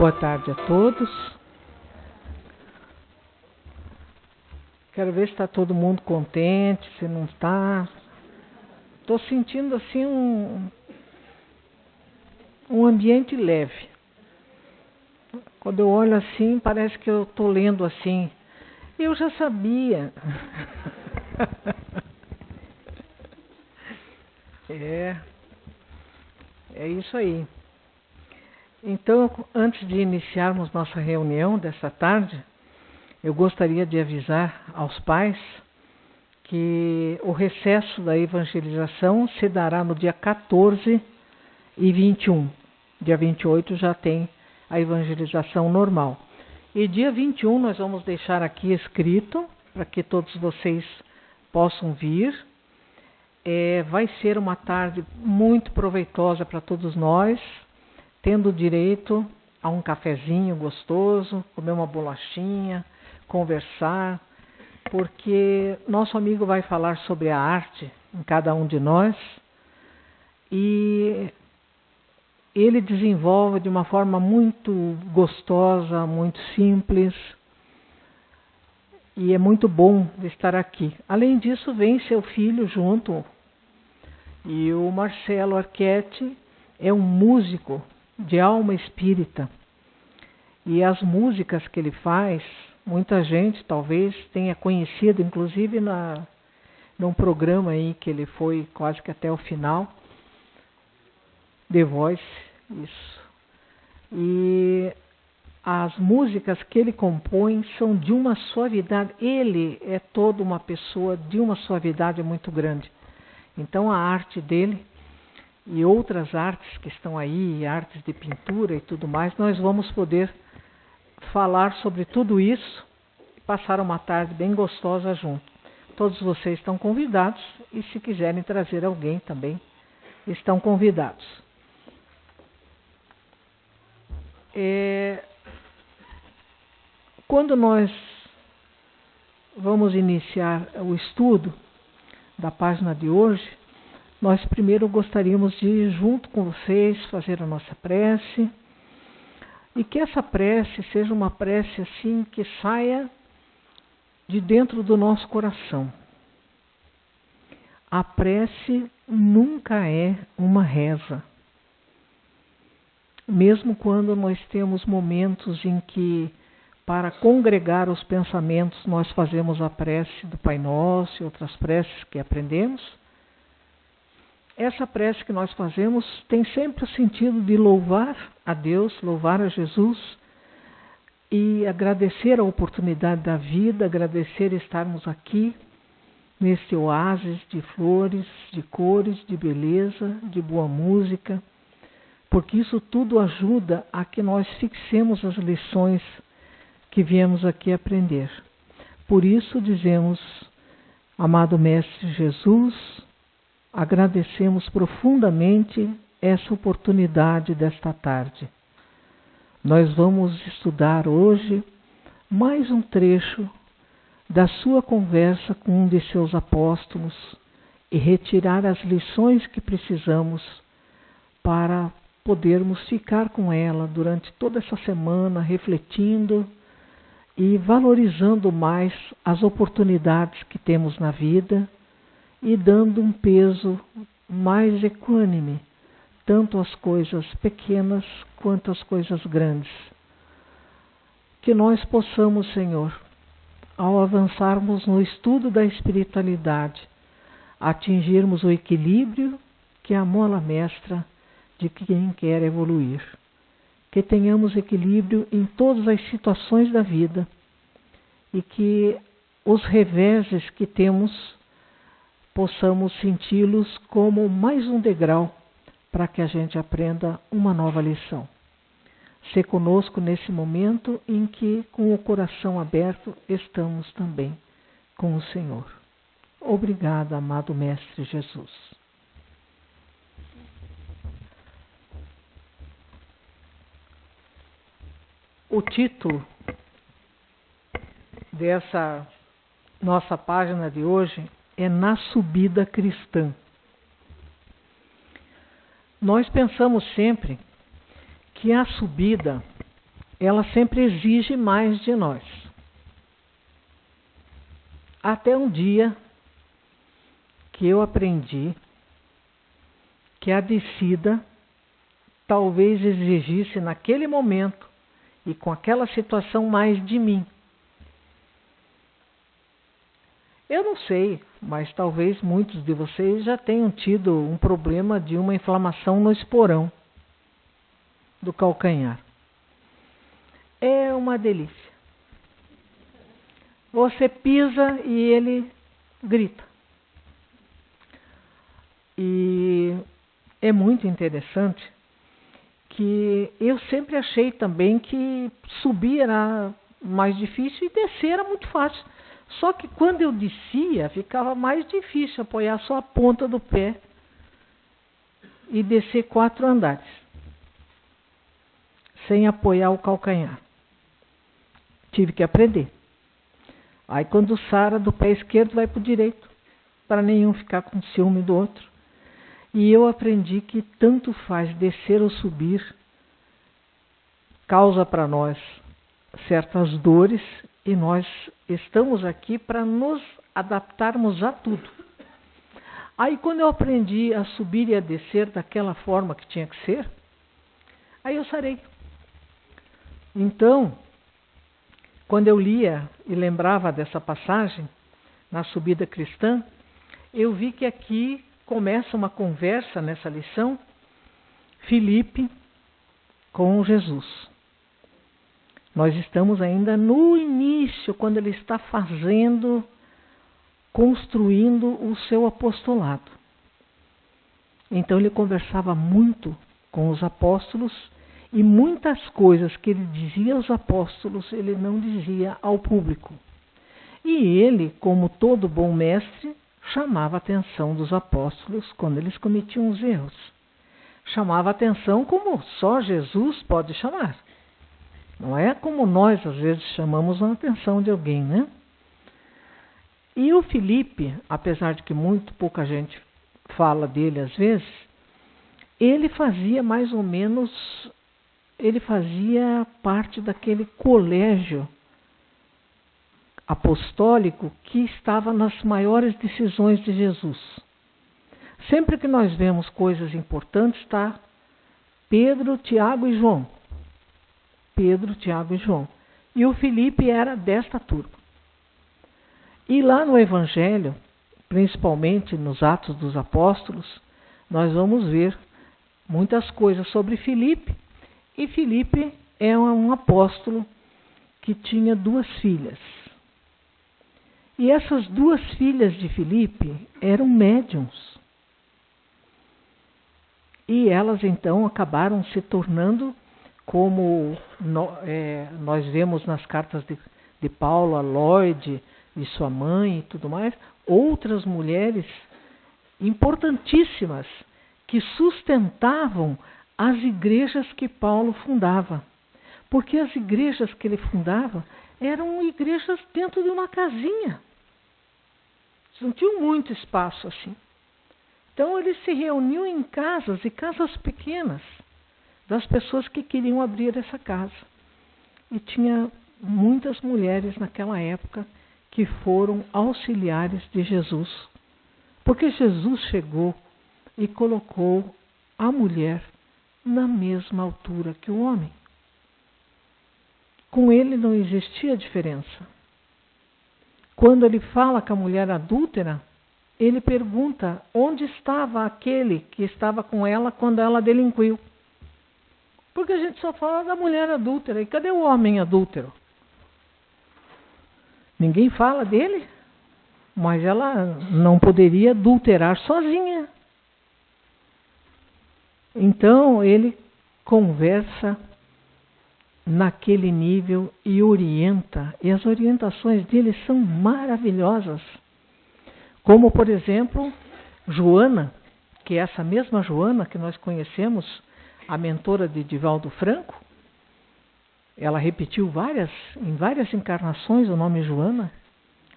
Boa tarde a todos. Quero ver se está todo mundo contente, se não está. Estou sentindo assim um ambiente leve. Quando eu olho assim, parece que eu estou lendo assim. Eu já sabia. É isso aí. Então, antes de iniciarmos nossa reunião dessa tarde, eu gostaria de avisar aos pais que o recesso da evangelização se dará no dia 14 e 21. Dia 28 já tem a evangelização normal. E dia 21 nós vamos deixar aqui escrito, para que todos vocês possam vir. Vai ser uma tarde muito proveitosa para todos nós, tendo direito a um cafezinho gostoso, comer uma bolachinha, conversar, porque nosso amigo vai falar sobre a arte em cada um de nós e ele desenvolve de uma forma muito gostosa, muito simples, e é muito bom de estar aqui. Além disso, vem seu filho junto, e o Marcelo Arquette é um músico de alma espírita, e as músicas que ele faz, muita gente talvez tenha conhecido, inclusive num programa aí que ele foi quase que até o final, The Voice, isso. E as músicas que ele compõe são de uma suavidade, ele é toda uma pessoa de uma suavidade muito grande. Então a arte dele e outras artes que estão aí, artes de pintura e tudo mais, nós vamos poder falar sobre tudo isso e passar uma tarde bem gostosa junto. Todos vocês estão convidados e se quiserem trazer alguém também, estão convidados. Quando nós vamos iniciar o estudo da página de hoje, nós primeiro gostaríamos de, junto com vocês, fazer a nossa prece, e que essa prece seja uma prece assim que saia de dentro do nosso coração. A prece nunca é uma reza. Mesmo quando nós temos momentos em que, para congregar os pensamentos, nós fazemos a prece do Pai Nosso e outras preces que aprendemos, essa prece que nós fazemos tem sempre o sentido de louvar a Deus, louvar a Jesus e agradecer a oportunidade da vida, agradecer estarmos aqui neste oásis de flores, de cores, de beleza, de boa música, porque isso tudo ajuda a que nós fixemos as lições que viemos aqui aprender. Por isso dizemos, amado Mestre Jesus, agradecemos profundamente essa oportunidade desta tarde. Nós vamos estudar hoje mais um trecho da sua conversa com um de seus apóstolos e retirar as lições que precisamos para podermos ficar com ela durante toda essa semana, refletindo e valorizando mais as oportunidades que temos na vida e dando um peso mais equânime, tanto às coisas pequenas quanto às coisas grandes. Que nós possamos, Senhor, ao avançarmos no estudo da espiritualidade, atingirmos o equilíbrio que é a mola mestra de quem quer evoluir. Que tenhamos equilíbrio em todas as situações da vida e que os reveses que temos possamos senti-los como mais um degrau para que a gente aprenda uma nova lição. Se conosco nesse momento em que, com o coração aberto, estamos também com o Senhor. Obrigada, amado Mestre Jesus. O título dessa nossa página de hoje é Na Subida Cristã. Nós pensamos sempre que a subida ela sempre exige mais de nós. Até um dia que eu aprendi que a descida talvez exigisse naquele momento e com aquela situação mais de mim. Eu não sei, mas talvez muitos de vocês já tenham tido um problema de uma inflamação no esporão do calcanhar. É uma delícia. Você pisa e ele grita. E é muito interessante que eu sempre achei também que subir era mais difícil e descer era muito fácil. Só que quando eu descia, ficava mais difícil apoiar só a ponta do pé e descer 4 andares, sem apoiar o calcanhar. Tive que aprender. Aí quando sara do pé esquerdo, vai para o direito, para nenhum ficar com ciúme do outro. E eu aprendi que tanto faz descer ou subir, causa para nós certas dores, e nós estamos aqui para nos adaptarmos a tudo. Aí quando eu aprendi a subir e a descer daquela forma que tinha que ser, aí eu sarei. Então, quando eu lia e lembrava dessa passagem, na subida cristã, eu vi que aqui começa uma conversa nessa lição, Filipe com Jesus. Nós estamos ainda no início, quando ele está construindo o seu apostolado. Então ele conversava muito com os apóstolos e muitas coisas que ele dizia aos apóstolos, ele não dizia ao público. E ele, como todo bom mestre, chamava a atenção dos apóstolos quando eles cometiam os erros. Chamava a atenção como só Jesus pode chamar. Não é como nós, às vezes, chamamos a atenção de alguém, né? E o Filipe, apesar de que muito pouca gente fala dele às vezes, ele fazia mais ou menos, ele fazia parte daquele colégio apostólico que estava nas maiores decisões de Jesus. Sempre que nós vemos coisas importantes, está Pedro, Tiago e João. Pedro, Tiago e João. E o Filipe era desta turma. E lá no Evangelho, principalmente nos Atos dos Apóstolos, nós vamos ver muitas coisas sobre Filipe. E Filipe é um apóstolo que tinha 2 filhas. E essas 2 filhas de Filipe eram médiuns. E elas então acabaram se tornando, como nós vemos nas cartas de Paulo, a Lloyd e sua mãe e tudo mais, outras mulheres importantíssimas que sustentavam as igrejas que Paulo fundava. Porque as igrejas que ele fundava eram igrejas dentro de uma casinha. Não tinham muito espaço assim. Então eles se reuniam em casas, e casas pequenas, das pessoas que queriam abrir essa casa. E tinha muitas mulheres naquela época que foram auxiliares de Jesus. Porque Jesus chegou e colocou a mulher na mesma altura que o homem. Com ele não existia diferença. Quando ele fala com a mulher adúltera, ele pergunta onde estava aquele que estava com ela quando ela delinquiu. Porque a gente só fala da mulher adúltera. E cadê o homem adúltero? Ninguém fala dele, mas ela não poderia adulterar sozinha. Então ele conversa naquele nível e orienta, e as orientações dele são maravilhosas. Como, por exemplo, Joana, que é essa mesma Joana que nós conhecemos, a mentora de Divaldo Franco. Ela repetiu em várias encarnações o nome Joana.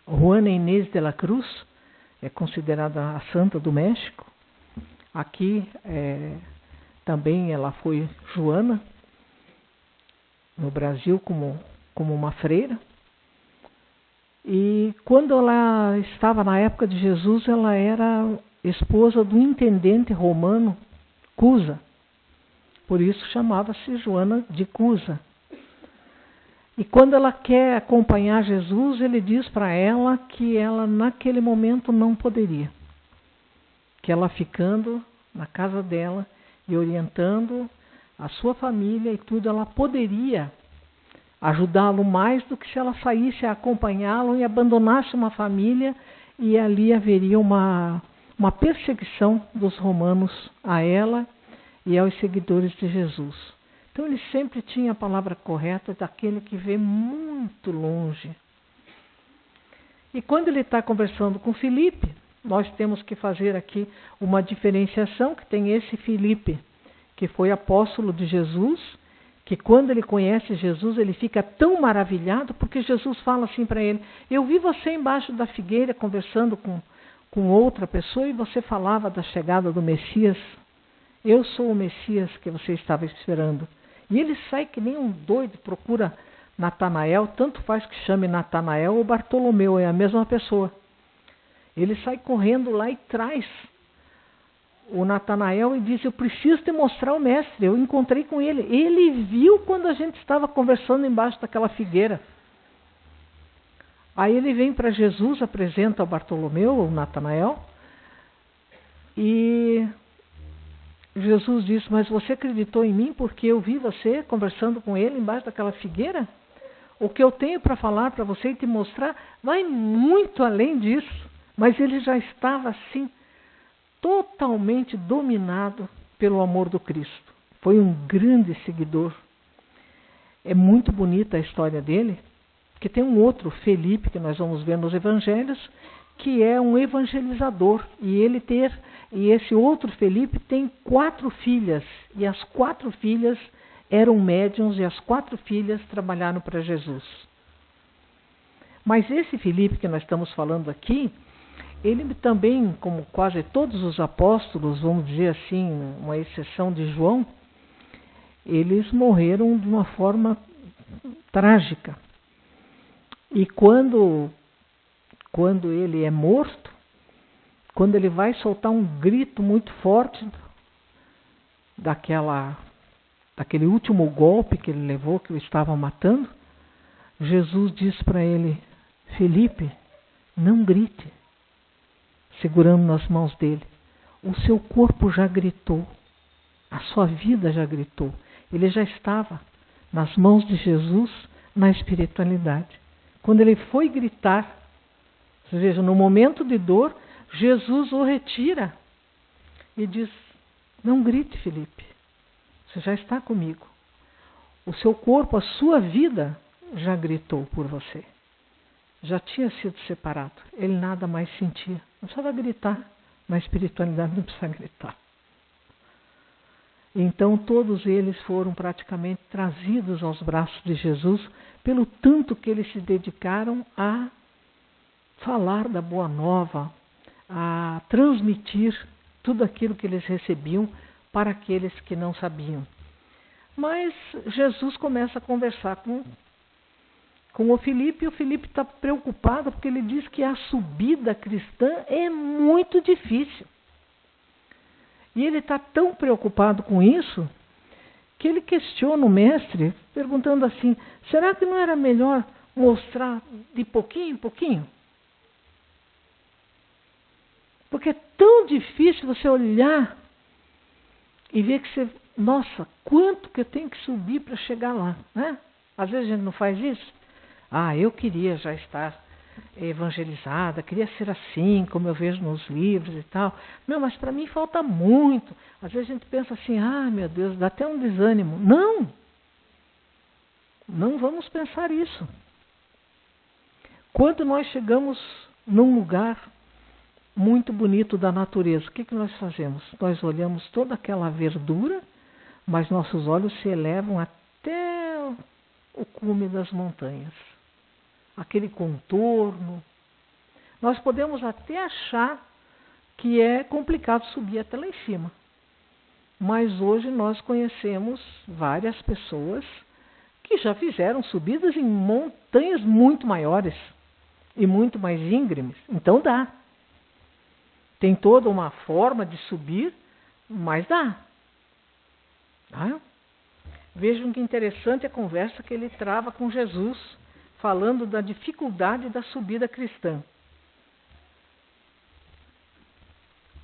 Juana Inês de la Cruz é considerada a santa do México. Aqui também ela foi Joana. no Brasil como uma freira. E quando ela estava na época de Jesus, ela era esposa do intendente romano Cusa. Por isso chamava-se Joana de Cusa. E quando ela quer acompanhar Jesus, ele diz para ela que ela naquele momento não poderia. Que ela ficando na casa dela e orientando a sua família e tudo, ela poderia ajudá-lo mais do que se ela saísse a acompanhá-lo e abandonasse uma família, e ali haveria uma perseguição dos romanos a ela e aos seguidores de Jesus. Então ele sempre tinha a palavra correta daquele que vê muito longe. E quando ele está conversando com Filipe, nós temos que fazer aqui uma diferenciação, que tem esse Filipe, que foi apóstolo de Jesus, que quando ele conhece Jesus, ele fica tão maravilhado, porque Jesus fala assim para ele: eu vi você embaixo da figueira conversando com outra pessoa e você falava da chegada do Messias. Eu sou o Messias que você estava esperando. E ele sai que nem um doido, procura Natanael, tanto faz que chame Natanael ou Bartolomeu, é a mesma pessoa. Ele sai correndo lá e traz o Natanael e diz: eu preciso te mostrar o mestre, eu encontrei com ele. Ele viu quando a gente estava conversando embaixo daquela figueira. Aí ele vem para Jesus, apresenta o Bartolomeu, o Natanael, e Jesus diz: mas você acreditou em mim porque eu vi você conversando com ele embaixo daquela figueira? O que eu tenho para falar para você e te mostrar vai muito além disso. Mas ele já estava assim, totalmente dominado pelo amor do Cristo. Foi um grande seguidor. É muito bonita a história dele, porque tem um outro Felipe, que nós vamos ver nos evangelhos, que é um evangelizador. E esse outro Felipe tem 4 filhas, e as 4 filhas eram médiuns, e as 4 filhas trabalharam para Jesus. Mas esse Felipe que nós estamos falando aqui, ele também, como quase todos os apóstolos, vamos dizer assim, uma exceção de João, eles morreram de uma forma trágica. E quando ele é morto, quando ele vai soltar um grito muito forte daquele último golpe que ele levou, que o estava matando, Jesus diz para ele: Felipe, não grite. Segurando nas mãos dele: o seu corpo já gritou, a sua vida já gritou. Ele já estava nas mãos de Jesus na espiritualidade. Quando ele foi gritar, ou seja, no momento de dor, Jesus o retira e diz: não grite, Felipe, você já está comigo. O seu corpo, a sua vida já gritou por você. Já tinha sido separado, ele nada mais sentia. Não precisava gritar, na espiritualidade não precisa gritar. Então todos eles foram praticamente trazidos aos braços de Jesus, pelo tanto que eles se dedicaram a falar da boa nova, a transmitir tudo aquilo que eles recebiam para aqueles que não sabiam. Mas Jesus começa a conversar com o Filipe, e o Filipe está preocupado porque ele diz que a subida cristã é muito difícil. E ele está tão preocupado com isso que ele questiona o mestre, perguntando assim: será que não era melhor mostrar de pouquinho em pouquinho? Porque é tão difícil você olhar e ver que você, nossa, quanto que eu tenho que subir para chegar lá, né? Às vezes a gente não faz isso. Eu queria já estar evangelizada, queria ser assim, como eu vejo nos livros e tal. Não, mas para mim falta muito. Às vezes a gente pensa assim: meu Deus, dá até um desânimo. Não vamos pensar isso. Quando nós chegamos num lugar muito bonito da natureza, o que nós fazemos? Nós olhamos toda aquela verdura, mas nossos olhos se elevam até o cume das montanhas. Aquele contorno. Nós podemos até achar que é complicado subir até lá em cima. Mas hoje nós conhecemos várias pessoas que e já fizeram subidas em montanhas muito maiores e muito mais íngremes. Então dá. Tem toda uma forma de subir, mas dá. Tá? Vejam que interessante a conversa que ele trava com Jesus, falando da dificuldade da subida cristã.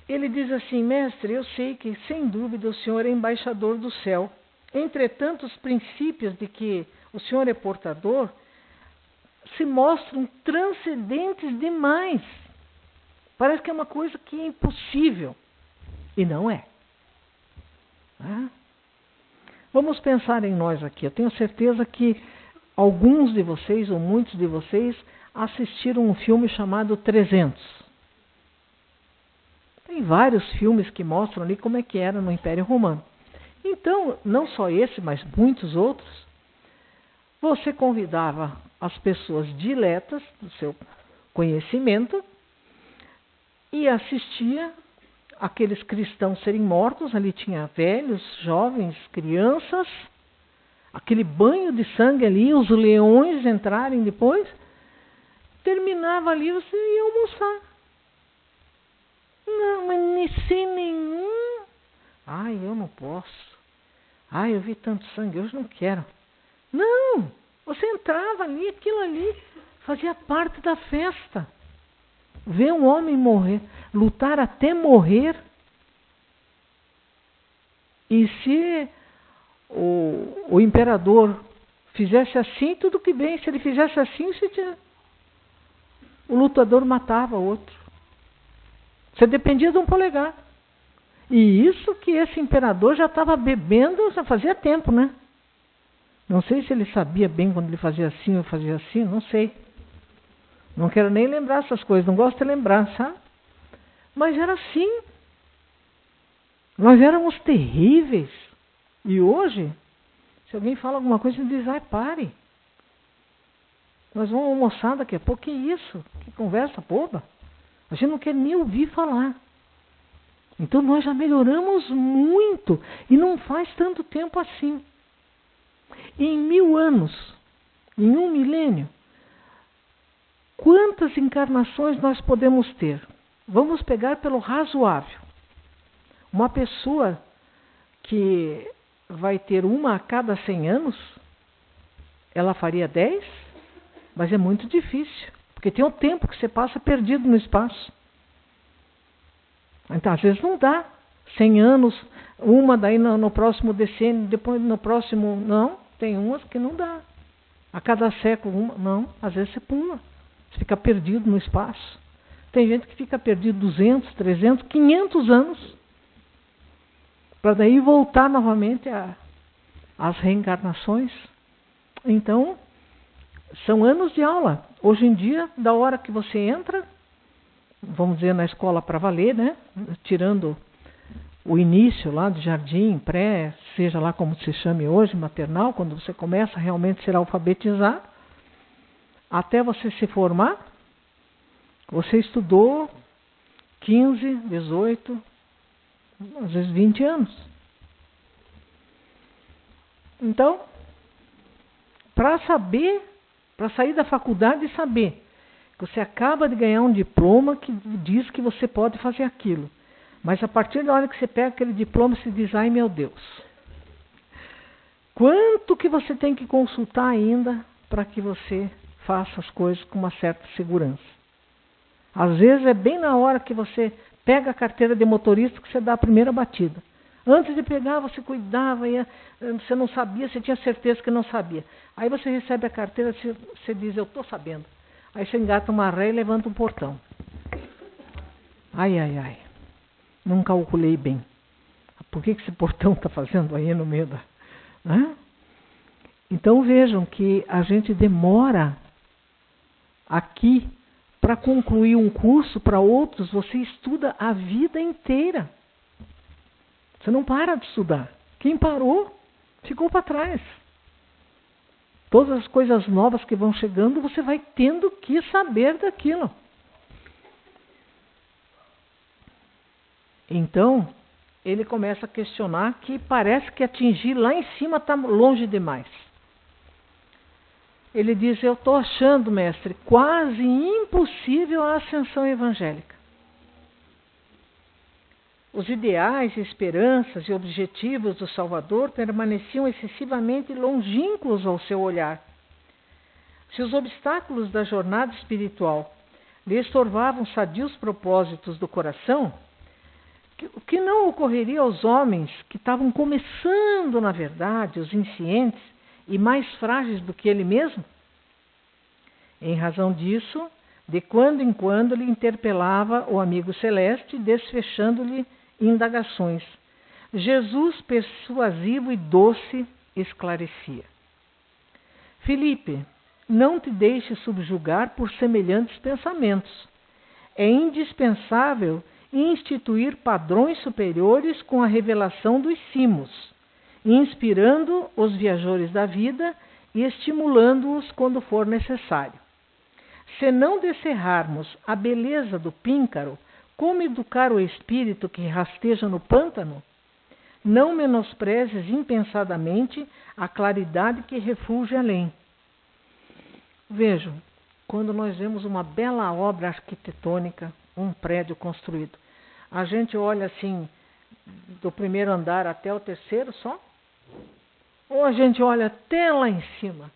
Ele diz assim: mestre, eu sei que sem dúvida o Senhor é embaixador do céu. Entretanto, os princípios de que o Senhor é portador se mostram transcendentes demais. Parece que é uma coisa que é impossível. E não é. Vamos pensar em nós aqui. Eu tenho certeza que alguns de vocês, ou muitos de vocês, assistiram um filme chamado 300. Tem vários filmes que mostram ali como é que era no Império Romano. Então, não só esse, mas muitos outros, você convidava as pessoas diletas do seu conhecimento e assistia aqueles cristãos serem mortos. Ali tinha velhos, jovens, crianças, aquele banho de sangue ali, os leões entrarem depois. Terminava ali, você ia almoçar. Não, mas sem nenhum. Ai, eu não posso. Ai, eu vi tanto sangue, hoje não quero. Não, você entrava ali, aquilo ali fazia parte da festa. Ver um homem morrer, lutar até morrer. E se o imperador fizesse assim, tudo que bem. Se ele fizesse assim, o lutador matava o outro. Você dependia de um polegar. E isso que esse imperador já estava bebendo, já fazia tempo, né? Não sei se ele sabia bem quando ele fazia assim ou fazia assim, não sei. Não quero nem lembrar essas coisas, não gosto de lembrar, sabe? Mas era assim. Nós éramos terríveis. E hoje, se alguém fala alguma coisa, ele diz: ai, pare. Nós vamos almoçar daqui a pouco. Que isso? Que conversa boba. A gente não quer nem ouvir falar. Então nós já melhoramos muito. E não faz tanto tempo assim. Em 1000 anos, em 1 milênio, quantas encarnações nós podemos ter? Vamos pegar pelo razoável. Uma pessoa que vai ter uma a cada 100 anos, ela faria 10? Mas é muito difícil. Porque tem um tempo que você passa perdido no espaço. Então, às vezes não dá. 100 anos, uma, daí no próximo decênio, depois no próximo... Não, tem umas que não dá. A cada século, uma... Não, às vezes você pula. Você fica perdido no espaço. Tem gente que fica perdido 200, 300, 500 anos. Para daí voltar novamente às reencarnações. Então, são anos de aula. Hoje em dia, da hora que você entra, vamos dizer, na escola para valer, né? Tirando o início lá de jardim, pré, seja lá como se chame hoje, maternal, quando você começa a realmente ser alfabetizado, até você se formar, você estudou 15, 18, às vezes 20 anos. Então, para sair da faculdade e saber que você acaba de ganhar um diploma que diz que você pode fazer aquilo. Mas a partir da hora que você pega aquele diploma, você diz: ai, meu Deus, quanto que você tem que consultar ainda para que você faça as coisas com uma certa segurança. Às vezes é bem na hora que você pega a carteira de motorista que você dá a primeira batida. Antes de pegar, você cuidava, você não sabia, você tinha certeza que não sabia. Aí você recebe a carteira, você diz: eu estou sabendo. Aí você engata uma ré e levanta um portão. Ai, ai, ai. Não calculei bem. Por que esse portão está fazendo aí no meio da... Né? Então vejam que a gente demora aqui para concluir um curso. Para outros, você estuda a vida inteira. Você não para de estudar. Quem parou, ficou para trás. Todas as coisas novas que vão chegando, você vai tendo que saber daquilo. Então, ele começa a questionar que parece que atingir lá em cima está longe demais. ele diz: eu estou achando, mestre, quase impossível a ascensão evangélica. Os ideais, esperanças e objetivos do Salvador permaneciam excessivamente longínquos ao seu olhar. Se os obstáculos da jornada espiritual lhe estorvavam sadios propósitos do coração, o que não ocorreria aos homens que estavam começando, na verdade, os inscientes e mais frágeis do que ele mesmo? Em razão disso, de quando em quando lhe interpelava o amigo celeste, desfechando-lhe indagações. Jesus, persuasivo e doce, esclarecia: Filipe, não te deixes subjugar por semelhantes pensamentos. É indispensável instituir padrões superiores com a revelação dos cimos, inspirando os viajores da vida e estimulando-os quando for necessário. Se não descerrarmos a beleza do píncaro, como educar o espírito que rasteja no pântano? Não menosprezes impensadamente a claridade que refulge além. Vejam, quando nós vemos uma bela obra arquitetônica, um prédio construído, a gente olha assim, do primeiro andar até o terceiro só? Ou a gente olha até lá em cima?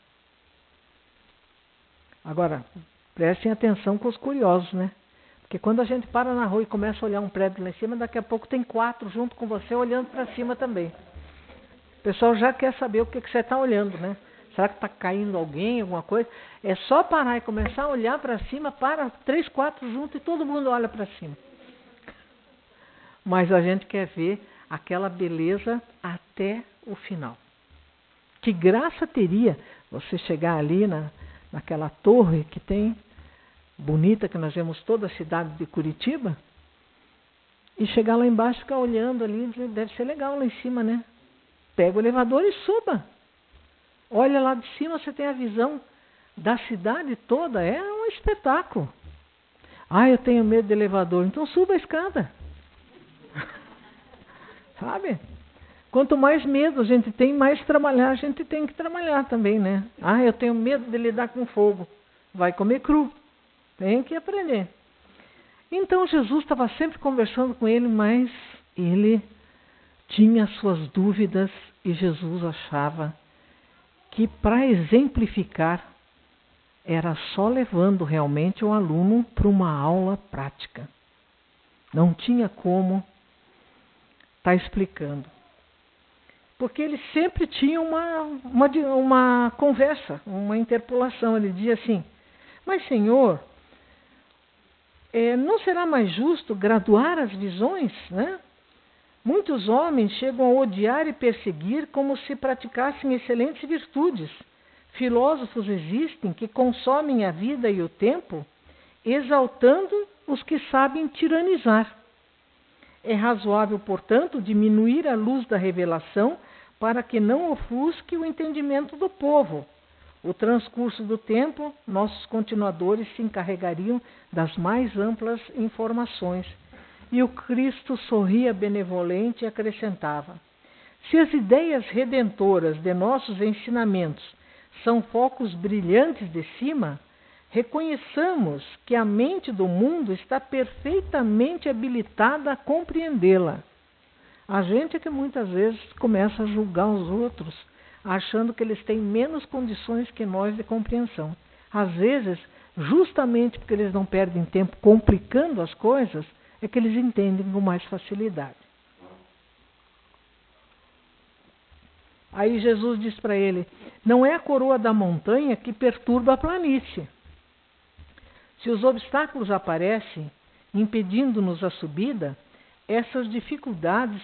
Agora, prestem atenção com os curiosos, né? Porque quando a gente para na rua e começa a olhar um prédio lá em cima, daqui a pouco tem 4 junto com você olhando para cima também. O pessoal já quer saber o que você está olhando, né? Será que está caindo alguém, alguma coisa? É só parar e começar a olhar para cima, para 3, 4 juntos e todo mundo olha para cima. Mas a gente quer ver aquela beleza até o final. Que graça teria você chegar ali naquela torre que tem, bonita, que nós vemos toda a cidade de Curitiba, e chegar lá embaixo e ficar olhando ali, deve ser legal lá em cima, né? Pega o elevador e suba. Olha lá de cima, você tem a visão da cidade toda, é um espetáculo. Ah, eu tenho medo de elevador, então suba a escada. Sabe? Quanto mais medo a gente tem, mais trabalhar a gente tem que trabalhar também, né? Ah, eu tenho medo de lidar com fogo. Vai comer cru. Tem que aprender. Então Jesus estava sempre conversando com ele, mas ele tinha suas dúvidas e Jesus achava que para exemplificar era só levando realmente o aluno para uma aula prática. Não tinha como estar explicando. Porque ele sempre tinha uma conversa, uma interpolação. Ele dizia assim: mas Senhor, não será mais justo graduar as visões, né? Muitos homens chegam a odiar e perseguir como se praticassem excelentes virtudes. Filósofos existem que consomem a vida e o tempo, exaltando os que sabem tiranizar. É razoável, portanto, diminuir a luz da revelação para que não ofusque o entendimento do povo. O transcurso do tempo, nossos continuadores se encarregariam das mais amplas informações. E o Cristo sorria benevolente e acrescentava: se as ideias redentoras de nossos ensinamentos são focos brilhantes de cima, reconheçamos que a mente do mundo está perfeitamente habilitada a compreendê-la. A gente é que muitas vezes começa a julgar os outros, achando que eles têm menos condições que nós de compreensão. Às vezes, justamente porque eles não perdem tempo complicando as coisas, é que eles entendem com mais facilidade. Aí Jesus diz para ele: não é a coroa da montanha que perturba a planície. Se os obstáculos aparecem, impedindo-nos a subida, essas dificuldades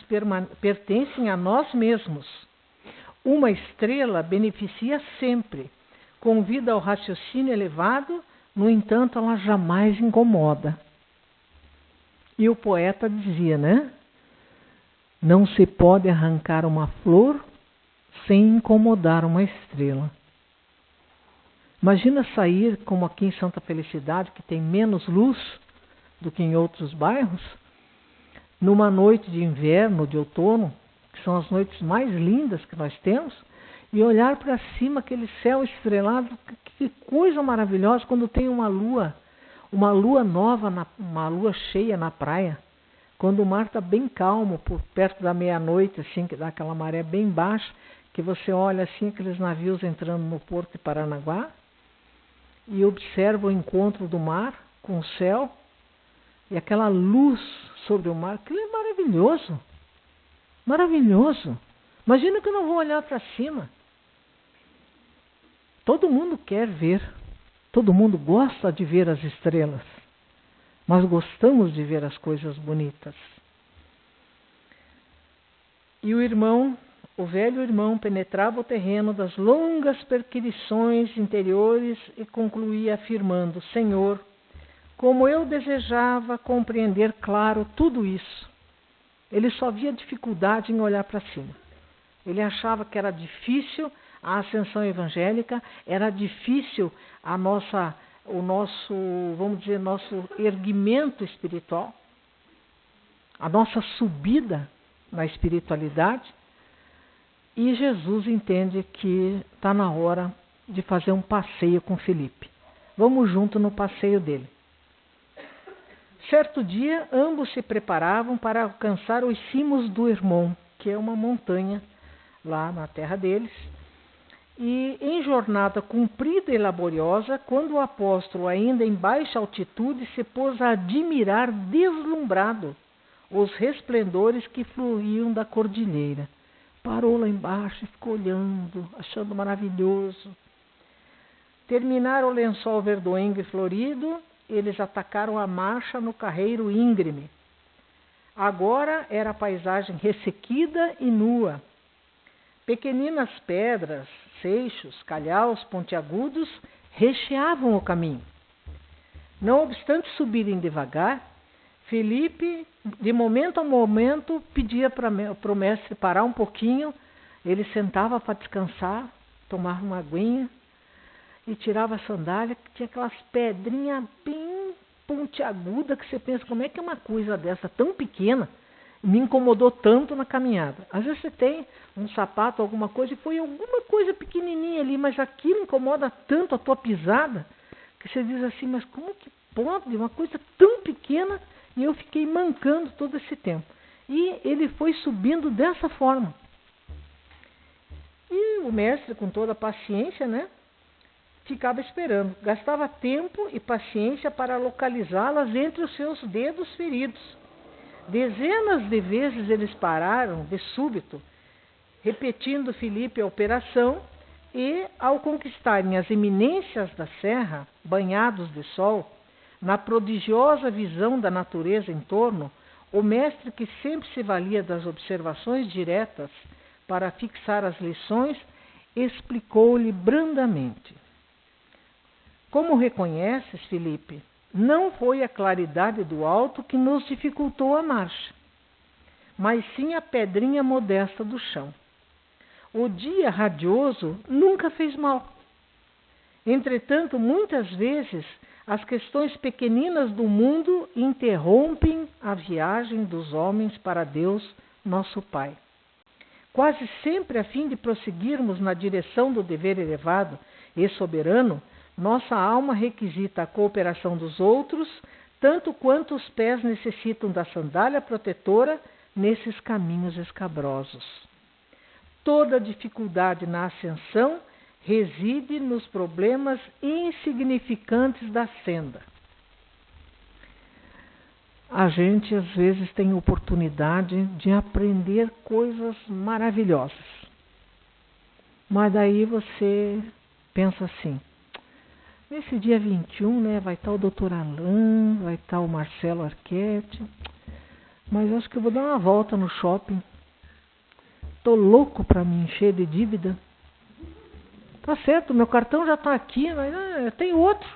pertencem a nós mesmos. Uma estrela beneficia sempre, convida ao raciocínio elevado, no entanto, ela jamais incomoda. E o poeta dizia, né? Não se pode arrancar uma flor sem incomodar uma estrela. Imagina sair, como aqui em Santa Felicidade, que tem menos luz do que em outros bairros, numa noite de inverno, de outono, que são as noites mais lindas que nós temos, E olhar para cima, aquele céu estrelado, que coisa maravilhosa quando tem uma lua nova, uma lua cheia na praia. Quando o mar está bem calmo, por perto da meia-noite, assim, que dá aquela maré bem baixa, que você olha assim aqueles navios entrando no porto de Paranaguá e observa o encontro do mar com o céu e aquela luz sobre o mar. Aquilo é maravilhoso. Maravilhoso. Imagina que eu não vou olhar para cima. Todo mundo quer ver, todo mundo gosta de ver as estrelas, mas gostamos de ver as coisas bonitas. E o velho irmão, penetrava o terreno das longas perquisições interiores e concluía afirmando: Senhor, como eu desejava compreender claro tudo isso. Ele só via dificuldade em olhar para cima. Ele achava que era difícil a ascensão evangélica, era difícil o nosso erguimento espiritual, a nossa subida na espiritualidade. E Jesus entende que está na hora de fazer um passeio com Felipe. Vamos junto no passeio dele. Certo dia, ambos se preparavam para alcançar os cimos do Hermon, que é uma montanha lá na terra deles. E em jornada comprida e laboriosa, quando o apóstolo, ainda em baixa altitude, se pôs a admirar deslumbrado os resplendores que fluíam da cordilheira. Parou lá embaixo e ficou olhando, achando maravilhoso. Terminaram o lençol verdoengo e florido, eles atacaram a marcha no carreiro íngreme. Agora era a paisagem ressequida e nua. Pequeninas pedras, seixos, calhaus pontiagudos recheavam o caminho. Não obstante subirem devagar, Felipe, de momento a momento, pedia para o mestre parar um pouquinho. Ele sentava para descansar, tomava uma aguinha e tirava a sandália, que tinha aquelas pedrinhas bem pontiagudas que você pensa, como é que é uma coisa dessa tão pequena me incomodou tanto na caminhada? Às vezes você tem um sapato, alguma coisa, e foi alguma coisa pequenininha ali, mas aquilo incomoda tanto a tua pisada, que você diz assim, mas como que pode uma coisa tão pequena? E eu fiquei mancando todo esse tempo. E ele foi subindo dessa forma. E o mestre, com toda a paciência, ficava esperando. Gastava tempo e paciência para localizá-las entre os seus dedos feridos. Dezenas de vezes eles pararam, de súbito, repetindo Felipe a operação, e, ao conquistarem as eminências da serra, banhados de sol, na prodigiosa visão da natureza em torno, o mestre, que sempre se valia das observações diretas para fixar as lições, explicou-lhe brandamente: Como reconheces, Felipe, não foi a claridade do alto que nos dificultou a marcha, mas sim a pedrinha modesta do chão. O dia radioso nunca fez mal. Entretanto, muitas vezes, as questões pequeninas do mundo interrompem a viagem dos homens para Deus, nosso Pai. Quase sempre, a fim de prosseguirmos na direção do dever elevado e soberano, nossa alma requisita a cooperação dos outros, tanto quanto os pés necessitam da sandália protetora nesses caminhos escabrosos. Toda dificuldade na ascensão reside nos problemas insignificantes da senda. A gente às vezes tem oportunidade de aprender coisas maravilhosas. Mas daí você pensa assim, nesse dia 21, vai estar o Dr. Alain, vai estar o Marcelo Arquette, mas acho que eu vou dar uma volta no shopping. Estou louco para me encher de dívida. Tá certo, meu cartão já está aqui, mas eu tenho outro.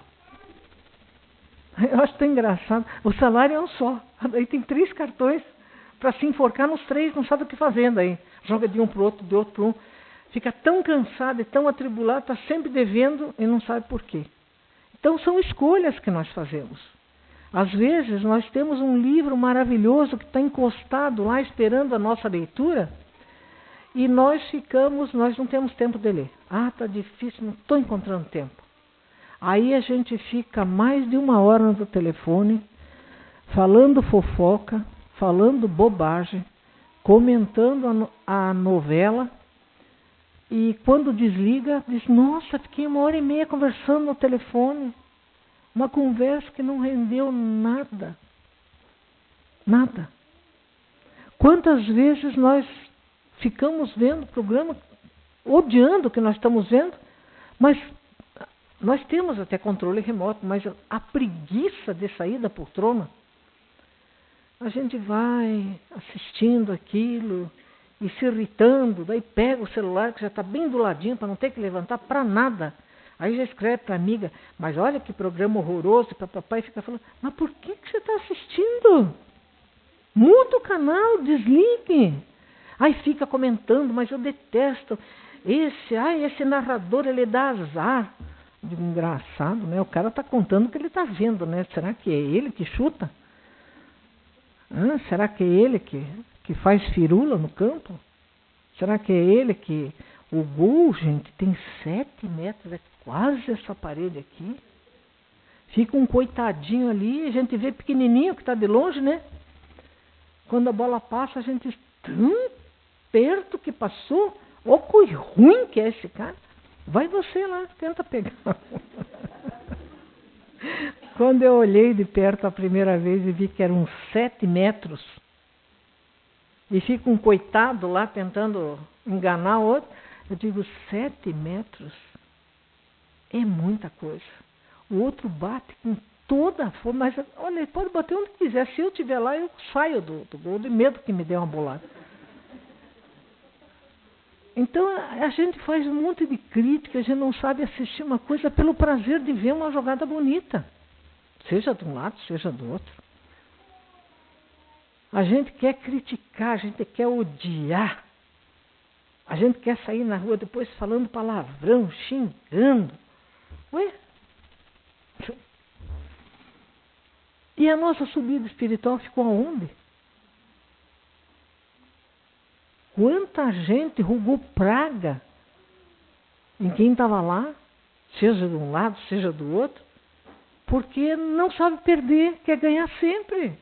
Eu acho tão engraçado. O salário é um só. Aí tem 3 cartões para se enforcar nos 3, não sabe o que fazer daí. Joga de um para o outro, de outro para um. Fica tão cansado e tão atribulado, está sempre devendo e não sabe por quê. Então são escolhas que nós fazemos. Às vezes nós temos um livro maravilhoso que está encostado lá esperando a nossa leitura E nós não temos tempo de ler. Ah, tá difícil, não estou encontrando tempo. Aí a gente fica mais de 1 hora no telefone, falando fofoca, falando bobagem, comentando a novela, e quando desliga, diz, nossa, fiquei 1h30 conversando no telefone. Uma conversa que não rendeu nada. Nada. Quantas vezes nós ficamos vendo o programa, odiando o que nós estamos vendo, mas nós temos até controle remoto, mas a preguiça de sair da poltrona, a gente vai assistindo aquilo e se irritando, daí pega o celular que já está bem do ladinho para não ter que levantar para nada. Aí já escreve para a amiga, mas olha que programa horroroso, e papai fica falando, mas por que você está assistindo? Muda o canal, desligue. Aí fica comentando, mas eu detesto. Esse narrador, ele dá azar. Eu digo, engraçado, né? O cara está contando o que ele está vendo, né? Será que é ele que chuta? Será que é ele que faz firula no campo? Será que é ele que... O gol, gente, tem 7 metros, é quase essa parede aqui. Fica um coitadinho ali, a gente vê pequenininho que está de longe, né? Quando a bola passa, a gente diz, tão perto que passou. Ó, que ruim que é esse cara. Vai você lá, tenta pegar. Quando eu olhei de perto a primeira vez e vi que eram 7 metros, e fica um coitado lá tentando enganar o outro, eu digo, 7 metros é muita coisa. O outro bate com toda a força, mas olha, ele pode bater onde quiser. Se eu estiver lá, eu saio do gol, de medo que me dê uma bolada. Então a gente faz um monte de crítica, a gente não sabe assistir uma coisa pelo prazer de ver uma jogada bonita. Seja de um lado, seja do outro. A gente quer criticar, a gente quer odiar. A gente quer sair na rua depois falando palavrão, xingando. Ué? E a nossa subida espiritual ficou aonde? Quanta gente rogou praga em quem estava lá, seja de um lado, seja do outro, porque não sabe perder, quer ganhar sempre.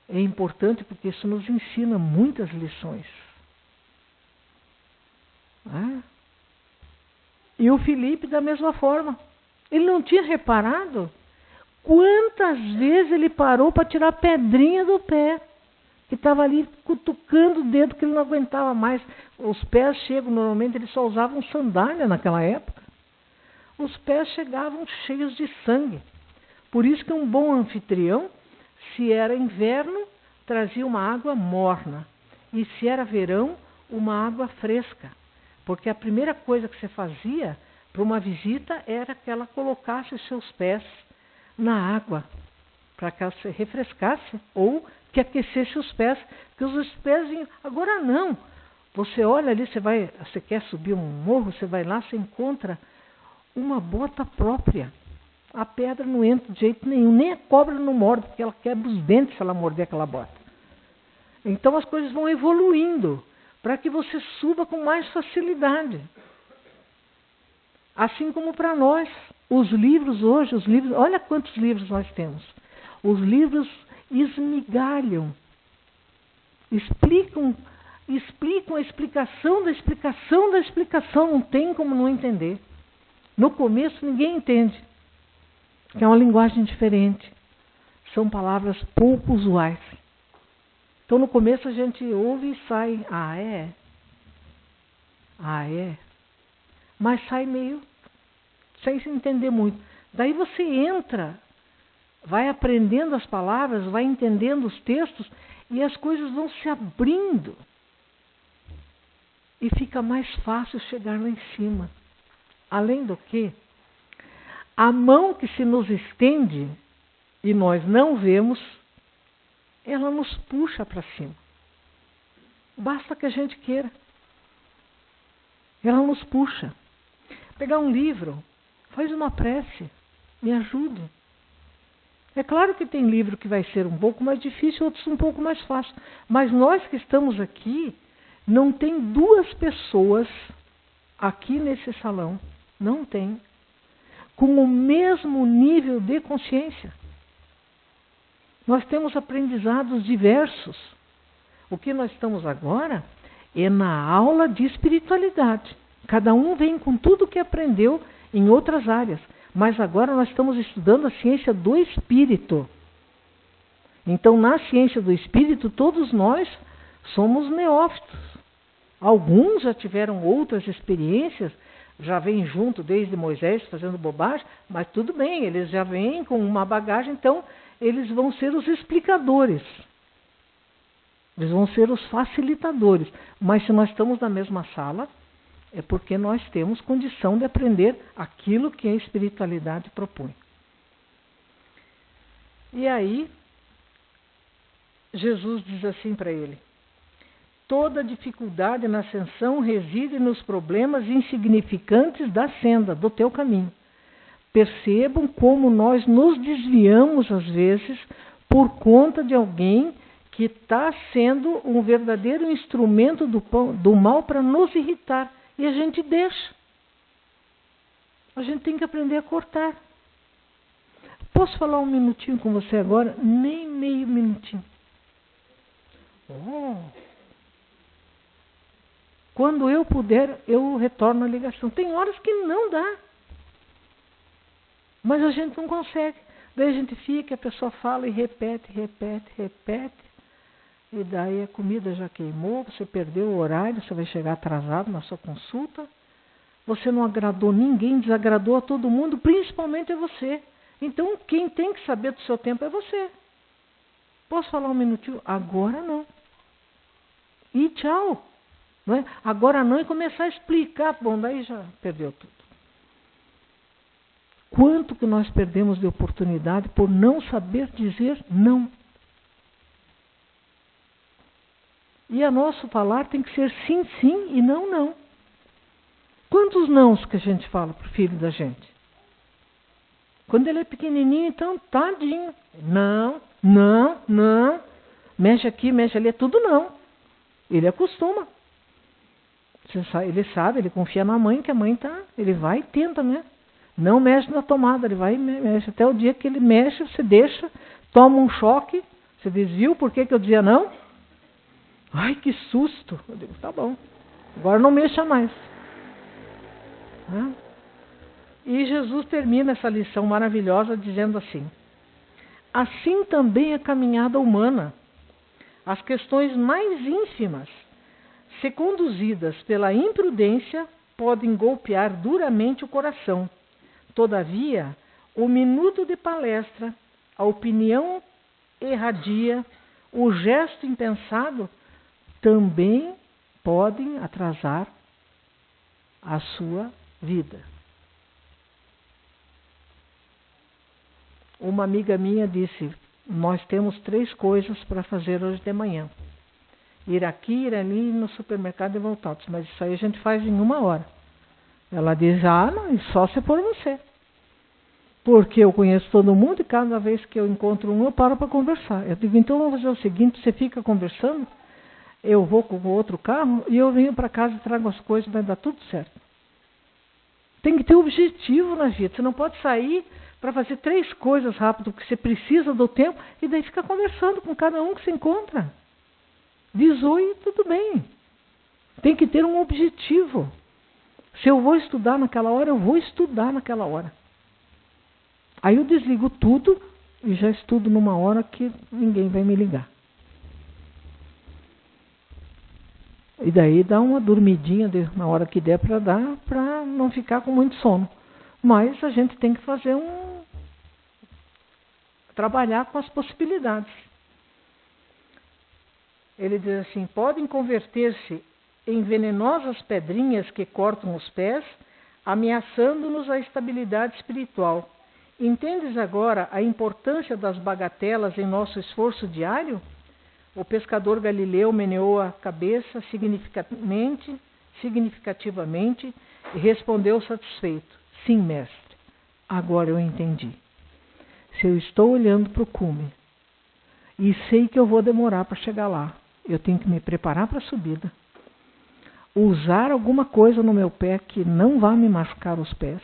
É importante porque isso nos ensina muitas lições. E o Felipe da mesma forma. Ele não tinha reparado quantas vezes ele parou para tirar a pedrinha do pé, que estava ali cutucando o dedo que ele não aguentava mais. Os pés chegam, normalmente eles só usavam sandália naquela época. Os pés chegavam cheios de sangue. Por isso que um bom anfitrião, se era inverno, trazia uma água morna. E se era verão, uma água fresca. Porque a primeira coisa que você fazia para uma visita era que ela colocasse os seus pés na água, para que ela se refrescasse ou que aquecesse os pés. Porque os pés, agora não. Você olha ali, você quer subir um morro, você vai lá, você encontra uma bota própria. A pedra não entra de jeito nenhum, nem a cobra não morde, porque ela quebra os dentes se ela morder aquela bota. Então as coisas vão evoluindo para que você suba com mais facilidade. Assim como para nós, os livros hoje, olha quantos livros nós temos. Os livros esmigalham, explicam a explicação da explicação da explicação, não tem como não entender. No começo ninguém entende, que é uma linguagem diferente. São palavras pouco usuais. Então no começo a gente ouve e sai, ah é? Mas sai meio sem se entender muito. Daí você entra, vai aprendendo as palavras, vai entendendo os textos e as coisas vão se abrindo. E fica mais fácil chegar lá em cima. Além do que, a mão que se nos estende e nós não vemos, ela nos puxa para cima. Basta que a gente queira. Ela nos puxa. Pegar um livro, faz uma prece, me ajude. É claro que tem livro que vai ser um pouco mais difícil, outros um pouco mais fácil. Mas nós que estamos aqui, não tem duas pessoas aqui nesse salão, não tem, com o mesmo nível de consciência. Nós temos aprendizados diversos. O que nós estamos agora é na aula de espiritualidade. Cada um vem com tudo que aprendeu em outras áreas. Mas agora nós estamos estudando a ciência do espírito. Então, na ciência do espírito, todos nós somos neófitos. Alguns já tiveram outras experiências, já vêm junto desde Moisés fazendo bobagem, mas tudo bem, eles já vêm com uma bagagem, então eles vão ser os explicadores. Eles vão ser os facilitadores. Mas se nós estamos na mesma sala, é porque nós temos condição de aprender aquilo que a espiritualidade propõe. E aí, Jesus diz assim para ele: toda dificuldade na ascensão reside nos problemas insignificantes da senda, do teu caminho. Percebam como nós nos desviamos, às vezes, por conta de alguém que está sendo um verdadeiro instrumento do mal para nos irritar. E a gente deixa. A gente tem que aprender a cortar. Posso falar um minutinho com você agora? Nem meio minutinho. Quando eu puder, eu retorno a ligação. Tem horas que não dá. Mas a gente não consegue. Daí a gente fica, a pessoa fala e repete. E daí a comida já queimou, você perdeu o horário, você vai chegar atrasado na sua consulta. Você não agradou ninguém, desagradou a todo mundo, principalmente é você. Então quem tem que saber do seu tempo é você. Posso falar um minutinho? Agora não. E tchau. Não é? Agora não, e começar a explicar. Bom, daí já perdeu tudo. Quanto que nós perdemos de oportunidade por não saber dizer não? E a nosso falar tem que ser sim, sim e não, não. Quantos nãos que a gente fala para o filho da gente? Quando ele é pequenininho, então, tadinho. Não. Mexe aqui, mexe ali, é tudo não. Ele acostuma. Ele sabe, ele confia na mãe, que a mãe tá. Ele vai e tenta, né? Não mexe na tomada, ele vai e mexe. Até o dia que ele mexe, você deixa, toma um choque, você diz, viu por que eu dizia não? Ai, que susto! Eu digo, tá bom, agora não mexa mais. E Jesus termina essa lição maravilhosa dizendo assim: assim também a caminhada humana. As questões mais ínfimas, se conduzidas pela imprudência, podem golpear duramente o coração. Todavia, o minuto de palestra, a opinião erradia, o gesto impensado, também podem atrasar a sua vida. Uma amiga minha disse, nós temos 3 coisas para fazer hoje de manhã. Ir aqui, ir ali no supermercado e voltar. Mas isso aí a gente faz em 1 hora. Ela diz, não, só se for você. Porque eu conheço todo mundo e cada vez que eu encontro um, eu paro para conversar. Eu digo, então vamos fazer o seguinte, você fica conversando, eu vou com o outro carro e eu venho para casa e trago as coisas, vai dar tudo certo. Tem que ter objetivo na vida. Você não pode sair para fazer 3 coisas rápido, porque você precisa do tempo, e daí fica conversando com cada um que se encontra. Diz oi, tudo bem. Tem que ter um objetivo. Se eu vou estudar naquela hora, eu vou estudar naquela hora. Aí eu desligo tudo e já estudo numa hora que ninguém vai me ligar. E daí dá uma dormidinha na hora que der para dar, para não ficar com muito sono. Mas a gente tem que fazer trabalhar com as possibilidades. Ele diz assim, podem converter-se em venenosas pedrinhas que cortam os pés, ameaçando-nos a estabilidade espiritual. Entendes agora a importância das bagatelas em nosso esforço diário? O pescador Galileu meneou a cabeça significativamente e respondeu satisfeito. Sim, mestre, agora eu entendi. Se eu estou olhando para o cume e sei que eu vou demorar para chegar lá, eu tenho que me preparar para a subida. Usar alguma coisa no meu pé que não vá me machucar os pés.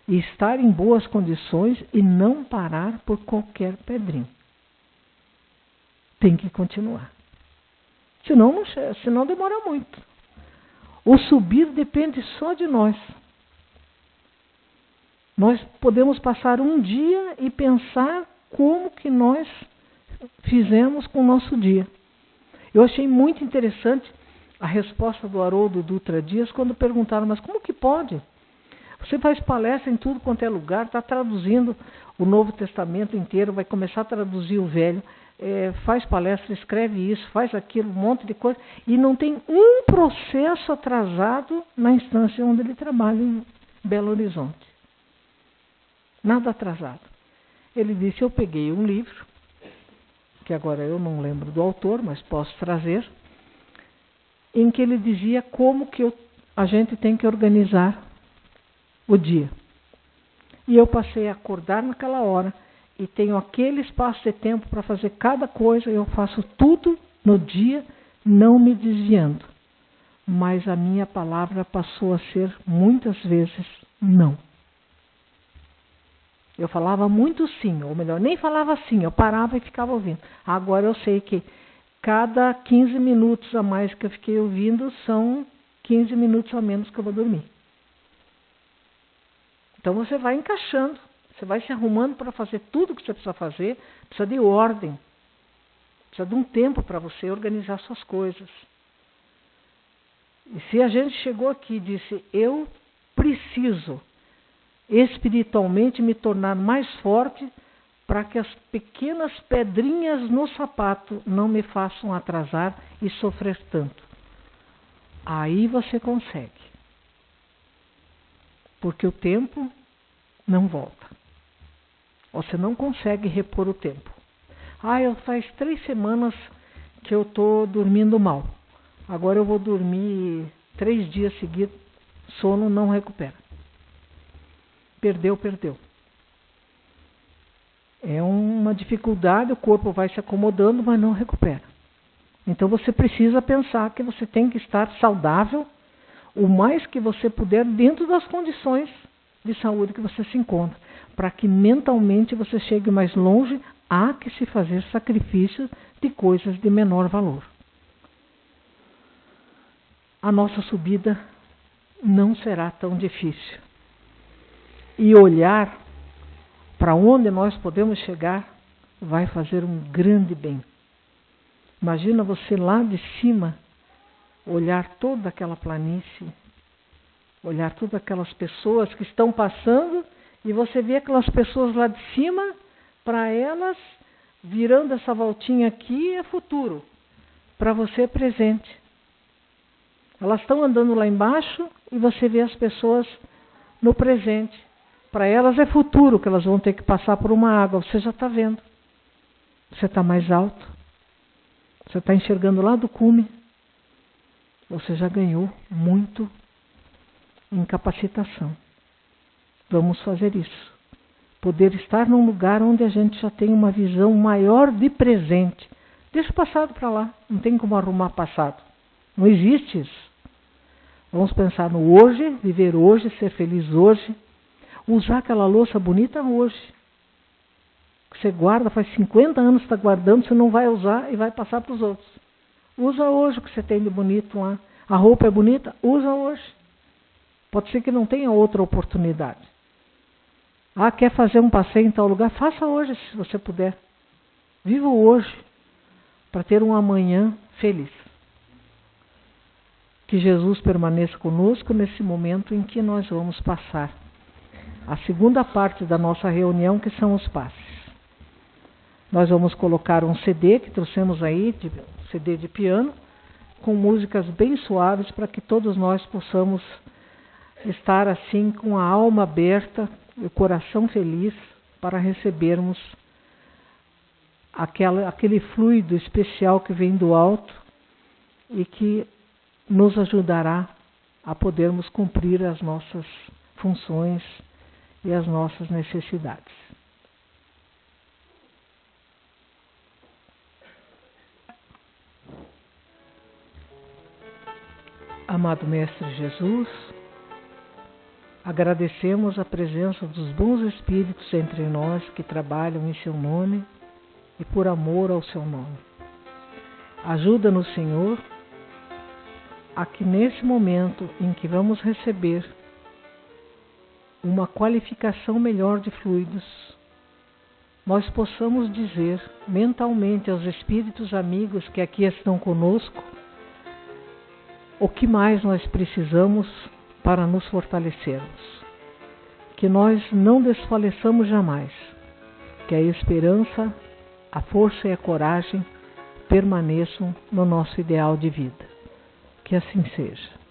E estar em boas condições e não parar por qualquer pedrinho. Tem que continuar. Senão demora muito. O subir depende só de nós. Nós podemos passar um dia e pensar como que nós fizemos com o nosso dia. Eu achei muito interessante a resposta do Haroldo Dutra Dias quando perguntaram, mas como que pode? Você faz palestra em tudo quanto é lugar, está traduzindo o Novo Testamento inteiro, vai começar a traduzir o Velho, faz palestra, escreve isso, faz aquilo, um monte de coisa, e não tem um processo atrasado na instância onde ele trabalha em Belo Horizonte. Nada atrasado. Ele disse, eu peguei um livro, que agora eu não lembro do autor, mas posso trazer, em que ele dizia como que a gente tem que organizar o dia. E eu passei a acordar naquela hora e tenho aquele espaço de tempo para fazer cada coisa, eu faço tudo no dia, não me desviando. Mas a minha palavra passou a ser muitas vezes não. Eu falava muito sim, ou melhor, nem falava sim, eu parava e ficava ouvindo. Agora eu sei que cada 15 minutos a mais que eu fiquei ouvindo são 15 minutos a menos que eu vou dormir. Então você vai encaixando, você vai se arrumando para fazer tudo o que você precisa fazer, precisa de ordem, precisa de um tempo para você organizar suas coisas. E se a gente chegou aqui e disse, eu preciso espiritualmente me tornar mais forte para que as pequenas pedrinhas no sapato não me façam atrasar e sofrer tanto. Aí você consegue. Porque o tempo não volta. Você não consegue repor o tempo. Faz 3 semanas que eu estou dormindo mal. Agora eu vou dormir 3 dias seguidos. Sono não recupera. Perdeu. É uma dificuldade, o corpo vai se acomodando, mas não recupera. Então você precisa pensar que você tem que estar saudável o mais que você puder dentro das condições de saúde que você se encontra, para que mentalmente você chegue mais longe. Há que se fazer sacrifícios de coisas de menor valor. A nossa subida não será tão difícil. E olhar para onde nós podemos chegar vai fazer um grande bem. Imagina você lá de cima, olhar toda aquela planície, olhar todas aquelas pessoas que estão passando e você vê aquelas pessoas lá de cima, para elas, virando essa voltinha aqui é futuro, para você é presente. Elas estão andando lá embaixo e você vê as pessoas no presente. Para elas é futuro, que elas vão ter que passar por uma água. Você já está vendo. Você está mais alto. Você está enxergando lá do cume. Você já ganhou muito em capacitação. Vamos fazer isso. Poder estar num lugar onde a gente já tem uma visão maior de presente. Deixa o passado para lá. Não tem como arrumar passado. Não existe isso. Vamos pensar no hoje, viver hoje, ser feliz hoje. Usar aquela louça bonita hoje. Que você guarda, faz 50 anos que está guardando, você não vai usar e vai passar para os outros. Usa hoje o que você tem de bonito lá. A roupa é bonita? Usa hoje. Pode ser que não tenha outra oportunidade. Quer fazer um passeio em tal lugar? Faça hoje, se você puder. Viva o hoje, para ter um amanhã feliz. Que Jesus permaneça conosco nesse momento em que nós vamos passar a segunda parte da nossa reunião, que são os passes. Nós vamos colocar um CD que trouxemos aí, CD de piano, com músicas bem suaves, para que todos nós possamos estar assim com a alma aberta e o coração feliz para recebermos aquele fluido especial que vem do alto e que nos ajudará a podermos cumprir as nossas funções e as nossas necessidades. Amado Mestre Jesus, agradecemos a presença dos bons espíritos entre nós que trabalham em seu nome e por amor ao seu nome. Ajuda-nos, Senhor, a que nesse momento em que vamos receber uma qualificação melhor de fluidos, nós possamos dizer mentalmente aos espíritos amigos que aqui estão conosco o que mais nós precisamos para nos fortalecermos. Que nós não desfaleçamos jamais, que a esperança, a força e a coragem permaneçam no nosso ideal de vida. Que assim seja.